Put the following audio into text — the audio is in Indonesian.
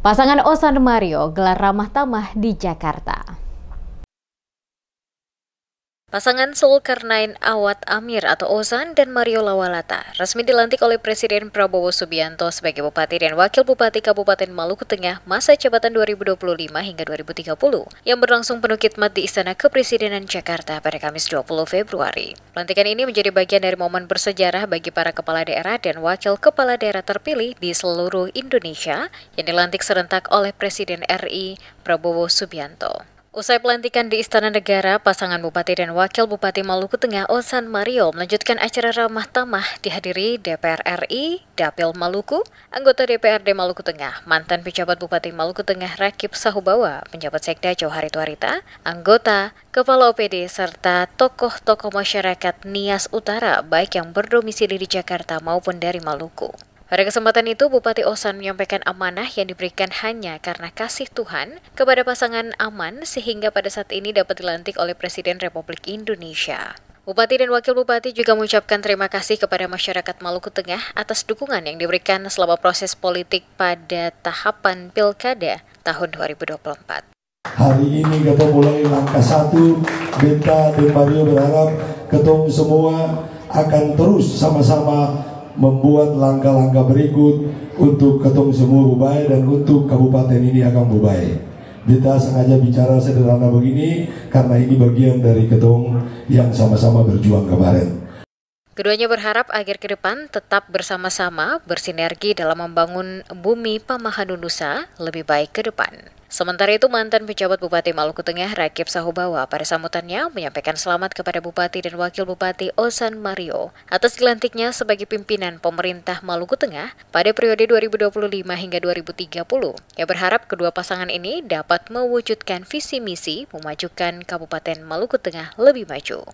Pasangan Ozan Mario gelar ramah tamah di Jakarta. Pasangan Zulkarnain Awad Amir atau Ozan dan Mario Lawalata resmi dilantik oleh Presiden Prabowo Subianto sebagai Bupati dan Wakil Bupati Kabupaten Maluku Tengah masa jabatan 2025 hingga 2030 yang berlangsung penuh khidmat di Istana Kepresidenan Jakarta pada Kamis 20 Februari. Pelantikan ini menjadi bagian dari momen bersejarah bagi para kepala daerah dan wakil kepala daerah terpilih di seluruh Indonesia yang dilantik serentak oleh Presiden RI Prabowo Subianto. Usai pelantikan di Istana Negara, pasangan Bupati dan Wakil Bupati Maluku Tengah Ozan Mario melanjutkan acara ramah tamah dihadiri DPR RI, Dapil Maluku, anggota DPRD Maluku Tengah, mantan pejabat Bupati Maluku Tengah Rakib Sahubawa, penjabat Sekda Johari Tuarita, anggota, kepala OPD, serta tokoh-tokoh masyarakat Nias Utara baik yang berdomisili di Jakarta maupun dari Maluku. Pada kesempatan itu, Bupati Ozan menyampaikan amanah yang diberikan hanya karena kasih Tuhan kepada pasangan aman sehingga pada saat ini dapat dilantik oleh Presiden Republik Indonesia. Bupati dan Wakil Bupati juga mengucapkan terima kasih kepada masyarakat Maluku Tengah atas dukungan yang diberikan selama proses politik pada tahapan Pilkada tahun 2024. Hari ini kita mulai langkah 1, Beta dan Mario berharap ketemu semua akan terus sama-sama membuat langkah-langkah berikut untuk ketemu semua Bubai dan untuk kabupaten ini akan Bubai. Kita sengaja bicara sederhana begini karena ini bagian dari ketemu yang sama-sama berjuang kemarin. Keduanya berharap agar ke depan tetap bersama-sama bersinergi dalam membangun bumi Pamahan Nusa lebih baik ke depan. Sementara itu, mantan pejabat Bupati Maluku Tengah Rakib Sahubawa pada sambutannya menyampaikan selamat kepada Bupati dan Wakil Bupati Ozan Mario atas dilantiknya sebagai pimpinan pemerintah Maluku Tengah pada periode 2025 hingga 2030. Ia berharap kedua pasangan ini dapat mewujudkan visi misi memajukan Kabupaten Maluku Tengah lebih maju.